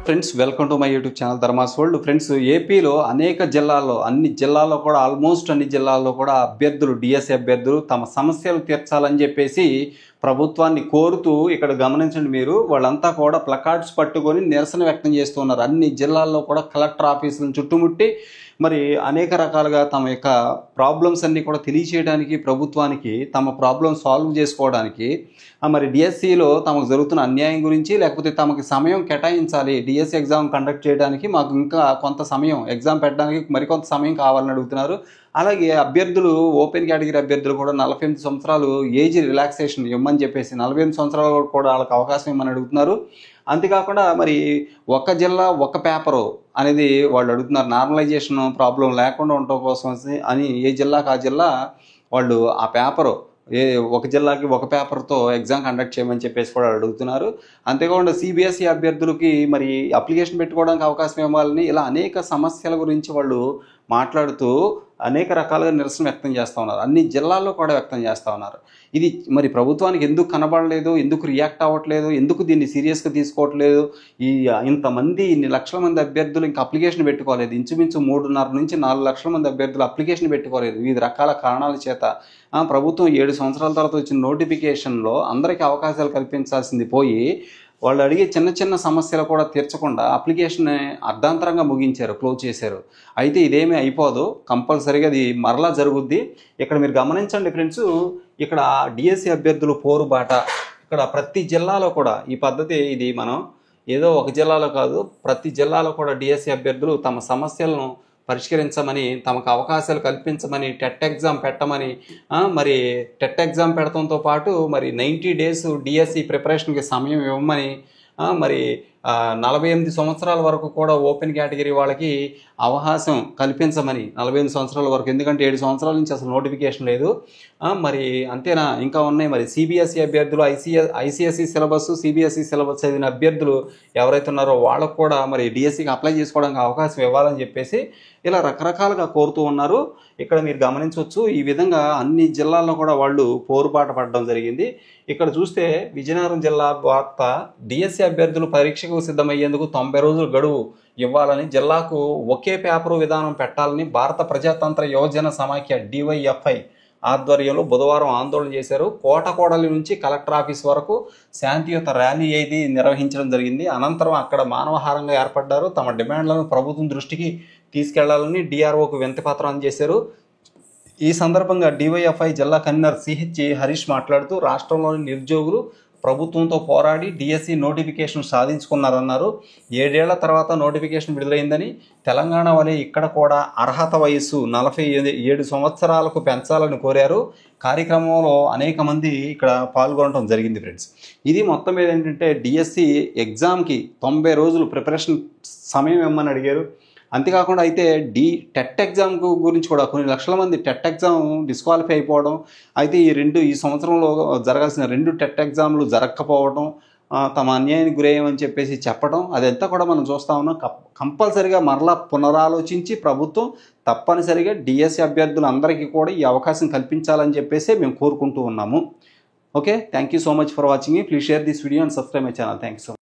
Friends welcome to my YouTube channel Dharma's world. Friends ఏపీలో అనేక జిల్లాల్లో అన్ని జిల్లాల్లో కూడా ఆల్మోస్ట్ అన్ని జిల్లాల్లో కూడా అభ్యర్థులు డిఎస్సి అభ్యర్థులు తమ సమస్యలు తీర్చాలని చెప్పేసి ప్రభుత్వాన్ని కోరుతూ ఇక్కడ గమనించండి మీరు వాళ్ళంతా కూడా ప్లకార్డ్స్ పట్టుకొని నిరసన వ్యక్తం చేస్తున్నారు. అన్ని జిల్లాల్లో కూడా కలెక్టర్ ఆఫీసులను చుట్టుముట్టి మరి అనేక రకాలుగా తమ యొక్క ప్రాబ్లమ్స్ అన్నీ కూడా తెలియచేయడానికి ప్రభుత్వానికి తమ ప్రాబ్లమ్ సాల్వ్ చేసుకోవడానికి మరి డిఎస్సిలో తమకు జరుగుతున్న అన్యాయం గురించి లేకపోతే తమకి సమయం కేటాయించాలి, డిఎస్సి ఎగ్జామ్ కండక్ట్ చేయడానికి మాకు ఇంకా కొంత సమయం ఎగ్జామ్ పెట్టడానికి మరికొంత సమయం కావాలని అడుగుతున్నారు. అలాగే అభ్యర్థులు ఓపెన్ కేటగిరీ అభ్యర్థులు కూడా 48 సంవత్సరాలు ఏజ్ రిలాక్సేషన్ ఇవ్వమని చెప్పేసి 48 సంవత్సరాలు కూడా వాళ్ళకి అవకాశం ఇవ్వమని అడుగుతున్నారు. అంతేకాకుండా మరి ఒక జిల్లా ఒక పేపరు అనేది వాళ్ళు అడుగుతున్నారు. నార్మలైజేషన్ ప్రాబ్లం లేకుండా ఉండటం కోసం అని ఏ జిల్లాకు ఆ జిల్లా వాళ్ళు ఆ పేపరు ఒక జిల్లాకి ఒక పేపర్తో ఎగ్జామ్ కండక్ట్ చేయమని చెప్పేసి కూడా అడుగుతున్నారు. అంతేకాకుండా సిబిఎస్ఈ అభ్యర్థులకి మరి అప్లికేషన్ పెట్టుకోవడానికి అవకాశం ఇవ్వాలని ఇలా అనేక సమస్యల గురించి వాళ్ళు మాట్లాడుతూ అనేక రకాలుగా నిరసన వ్యక్తం చేస్తూ ఉన్నారు. అన్ని జిల్లాల్లో కూడా వ్యక్తం చేస్తూ ఉన్నారు. ఇది మరి ప్రభుత్వానికి ఎందుకు కనబడలేదు, ఎందుకు రియాక్ట్ అవ్వట్లేదు, ఎందుకు దీన్ని సీరియస్గా తీసుకోవట్లేదు? ఇంతమంది ఇన్ని లక్షల మంది అభ్యర్థులు ఇంకా అప్లికేషన్ పెట్టుకోలేదు. ఇంచుమించు 3.5 నుంచి 4 లక్షల మంది అభ్యర్థులు అప్లికేషన్ పెట్టుకోలేదు. వివిధ రకాల కారణాల చేత ప్రభుత్వం 7 సంవత్సరాల తర్వాత వచ్చిన నోటిఫికేషన్లో అందరికీ అవకాశాలు కల్పించాల్సింది పోయి వాళ్ళు అడిగే చిన్న చిన్న సమస్యలు కూడా తీర్చకుండా అప్లికేషన్ అర్ధాంతరంగా ముగించారు, క్లోజ్ చేశారు. అయితే ఇదేమీ అయిపోదు, కంపల్సరీగా అది మరలా జరుగుద్ది. ఇక్కడ మీరు గమనించండి ఫ్రెండ్స్, ఇక్కడ డిఎస్సి అభ్యర్థులు పోరుబాట ఇక్కడ ప్రతి జిల్లాలో కూడా ఈ పద్ధతి, ఇది మనం ఏదో ఒక జిల్లాలో కాదు ప్రతి జిల్లాలో కూడా డిఎస్సి అభ్యర్థులు తమ సమస్యలను పరిష్కరించమని, తమకు అవకాశాలు కల్పించమని, టెట్ ఎగ్జామ్ పెట్టమని, మరి టెట్ ఎగ్జామ్ పెడతంతో పాటు మరి 90 డేస్ డిఎస్సి ప్రిపరేషన్కి సమయం ఇవ్వమని, మరి 48 సంవత్సరాల వరకు కూడా ఓపెన్ కేటగిరీ వాళ్ళకి అవకాశం కల్పించమని, 48 సంవత్సరాల వరకు, ఎందుకంటే 7 సంవత్సరాల నుంచి అసలు నోటిఫికేషన్ లేదు. మరి అంతేనా, ఇంకా ఉన్నాయి మరి సిబిఎస్ఈ అభ్యర్థులు, ఐసిఎస్ఈ సిలబస్, సిబిఎస్ఈ సిలబస్ చదివిన అభ్యర్థులు ఎవరైతే ఉన్నారో వాళ్ళకు కూడా మరి డిఎస్సికి అప్లై చేసుకోవడానికి అవకాశం ఇవ్వాలని చెప్పేసి ఇలా రకరకాలుగా కోరుతూ ఉన్నారు. ఇక్కడ మీరు గమనించవచ్చు, ఈ విధంగా అన్ని జిల్లాల్లో కూడా వాళ్ళు పోరుబాట పడడం జరిగింది. ఇక్కడ చూస్తే విజయనగరం జిల్లా వార్త, డిఎస్సి అభ్యర్థులు పరీక్షకు సిద్ధమయ్యేందుకు 90 రోజులు గడువు ఇవ్వాలని, జిల్లాకు ఒకే పేపరు విధానం పెట్టాలని భారత ప్రజాతంత్ర యువజన సమాఖ్య డివైఎఫ్ఐ ఆధ్వర్యంలో బుధవారం ఆందోళన చేశారు. కోటకోడలి నుంచి కలెక్టర్ ఆఫీస్ వరకు శాంతియుత ర్యాలీ అయితే నిర్వహించడం జరిగింది. అనంతరం అక్కడ మానవహారంగా ఏర్పడ్డారు. తమ డిమాండ్లను ప్రభుత్వం దృష్టికి తీసుకెళ్లాలని డిఆర్ఓకు వినతిపత్రం అందజేశారు. ఈ సందర్భంగా డివైఎఫ్ఐ జిల్లా కన్వీనర్ సిహెచ్ హరీష్ మాట్లాడుతూ రాష్ట్రంలోని నిరుద్యోగులు ప్రభుత్వంతో పోరాడి డిఎస్సి నోటిఫికేషన్ సాధించుకున్నారన్నారు. 7 ఏళ్ల తర్వాత నోటిఫికేషన్ విడుదలైందని, తెలంగాణ వలె ఇక్కడ కూడా అర్హత వయస్సు 47 సంవత్సరాలకు పెంచాలని కోరారు. కార్యక్రమంలో అనేక మంది ఇక్కడ పాల్గొనడం జరిగింది ఫ్రెండ్స్. ఇది మొత్తం మీద ఏంటంటే డిఎస్సి ఎగ్జామ్కి 90 రోజులు ప్రిపరేషన్ సమయం ఇవ్వమని అడిగారు. అంతేకాకుండా అయితే టెట్ ఎగ్జామ్ గురించి కూడా కొన్ని లక్షల మంది టెట్ ఎగ్జామ్ డిస్క్వాలిఫై అయిపోవడం, అయితే ఈ సంవత్సరంలో జరగాల్సిన 2 టెట్ ఎగ్జామ్లు జరగకపోవడం, తమ అన్యాయానికి గురయ్యామని చెప్పేసి చెప్పడం, అదంతా కూడా మనం చూస్తూ ఉన్నాం. కంపల్సరిగా మరలా పునరాలోచించి ప్రభుత్వం తప్పనిసరిగా డిఎస్సి అభ్యర్థులందరికీ కూడా ఈ అవకాశం కల్పించాలని చెప్పేసి మేము కోరుకుంటూ ఉన్నాము. Okay, thank you so much for watching. Please share this video and subscribe my channel. Thank you so much.